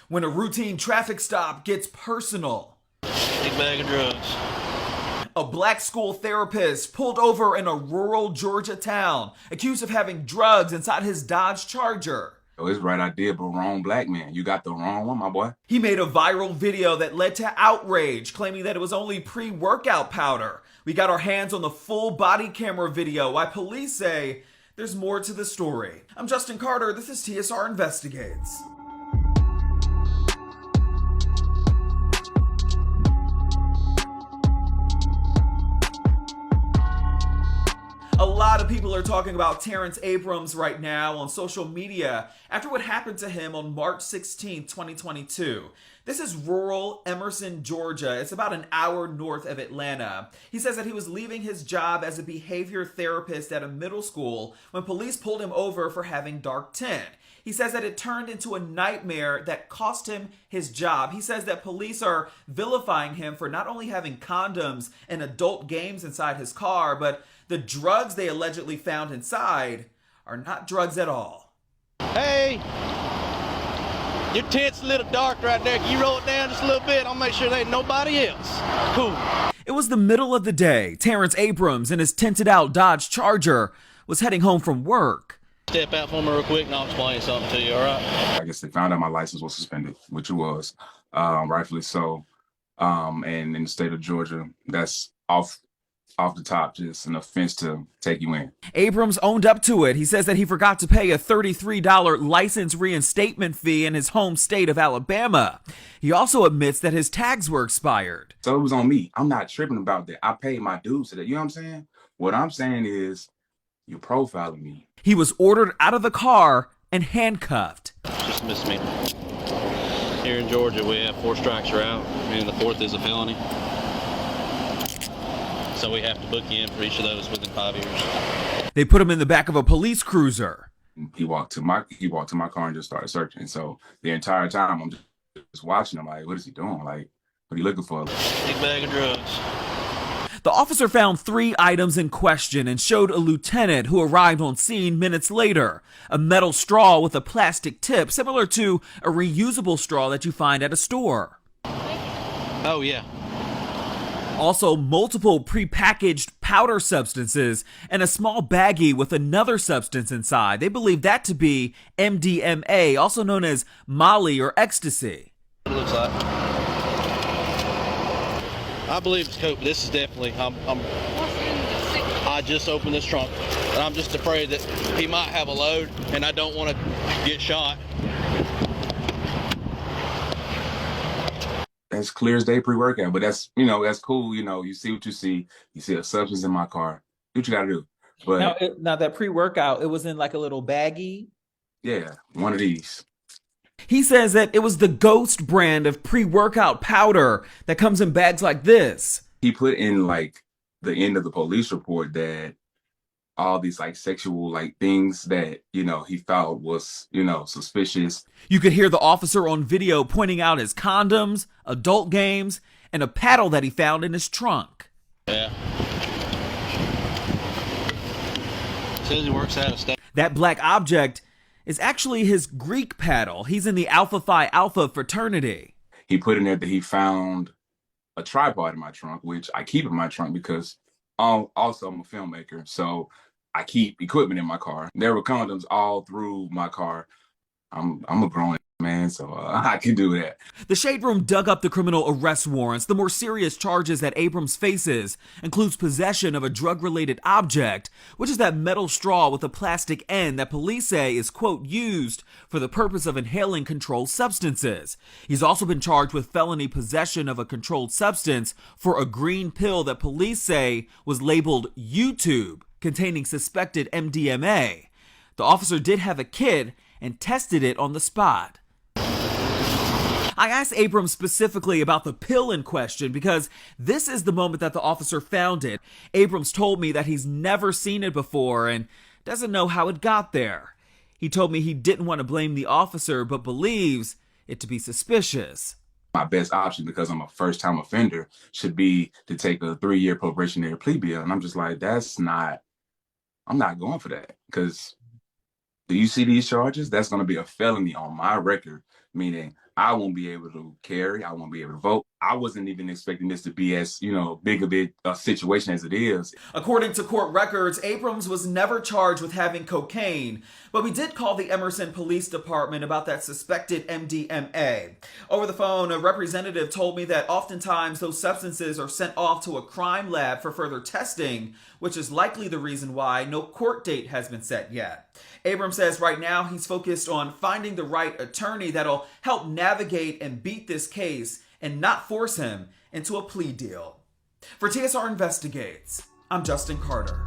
When a routine traffic stop gets personal. Big bag of drugs. A black school therapist pulled over in a rural Georgia town, accused of having drugs inside his Dodge Charger. Oh, it's right idea, but wrong black man. You got the wrong one, my boy. He made a viral video that led to outrage, claiming that it was only pre-workout powder. We got our hands on the full body camera video, why police say there's more to the story. I'm Justin Carter, this is TSR Investigates. A lot of people are talking about Terrence Abrams right now on social media after what happened to him on March 16, 2022. This is rural Emerson, Georgia. It's about an hour north of Atlanta. He says that he was leaving his job as a behavior therapist at a middle school when police pulled him over for having dark tint. He says that it turned into a nightmare that cost him his job. He says that police are vilifying him for not only having condoms and adult games inside his car, but the drugs they allegedly found inside are not drugs at all. Hey, your tent's a little dark right there. Can you roll it down just a little bit? I'll make sure there ain't nobody else. Cool. It was the middle of the day. Terrence Abrams in his tinted out Dodge Charger was heading home from work. Step out for me real quick and I'll explain something to you, all right? I guess they found out my license was suspended, which it was, rightfully so. And in the state of Georgia, that's off the top, just an offense to take you in. Abrams owned up to it. He says that he forgot to pay a $33 license reinstatement fee in his home state of Alabama. He also admits that his tags were expired. So it was on me. I'm not tripping about that. I paid my dues to that. You know what I'm saying? What I'm saying is you're profiling me. He was ordered out of the car and handcuffed. Just a misdemeanor. Here in Georgia, we have 4 strikes are out, and the 4th is a felony. So we have to book you in for each of those within 5 years. They put him in the back of a police cruiser. He walked to my car and just started searching. So the entire time I'm just watching him like, what is he doing? Like, what are you looking for? Big bag of drugs. The officer found 3 items in question and showed a lieutenant who arrived on scene minutes later. A metal straw with a plastic tip, similar to a reusable straw that you find at a store. Oh, yeah. Also, multiple prepackaged powder substances and a small baggie with another substance inside. They believe that to be MDMA, also known as Molly or ecstasy. What it looks like. I believe it's coke. This is definitely, I just opened this trunk, and I'm just afraid that he might have a load, and I don't want to get shot. That's clear as day pre-workout, but that's, that's cool. You see what you see. You see a substance in my car. Do what you gotta do. But now that pre-workout, it was in like a little baggie? Yeah, one of these. He says that it was the Ghost brand of pre-workout powder that comes in bags like this. He put in like the end of the police report that all these like sexual like things that, he thought was, suspicious. You could hear the officer on video pointing out his condoms, adult games, and a paddle that he found in his trunk. Yeah. Says he works out of state. That black object is actually his Greek paddle. He's in the Alpha Phi Alpha fraternity. He put in there that he found a tripod in my trunk, which I keep in my trunk because also I'm a filmmaker. So I keep equipment in my car. There were condoms all through my car. I'm a grown man, so I can do that. The Shade Room dug up the criminal arrest warrants. The more serious charges that Abrams faces includes possession of a drug-related object, which is that metal straw with a plastic end that police say is, quote, used for the purpose of inhaling controlled substances. He's also been charged with felony possession of a controlled substance for a green pill that police say was labeled YouTube, containing suspected MDMA. The officer did have a kit and tested it on the spot. I asked Abrams specifically about the pill in question because this is the moment that the officer found it. Abrams told me that he's never seen it before and doesn't know how it got there. He told me he didn't want to blame the officer but believes it to be suspicious. My best option, because I'm a first-time offender, should be to take a 3-year probationary plea deal. And I'm just like, I'm not going for that, because do you see these charges? That's going to be a felony on my record, meaning I won't be able to carry. I won't be able to vote. I wasn't even expecting this to be as, big of a situation as it is. According to court records, Abrams was never charged with having cocaine, but we did call the Emerson Police Department about that suspected MDMA. Over the phone, a representative told me that oftentimes those substances are sent off to a crime lab for further testing, which is likely the reason why no court date has been set yet. Abrams says right now he's focused on finding the right attorney that'll help navigate and beat this case and not force him into a plea deal. For TSR Investigates, I'm Justin Carter.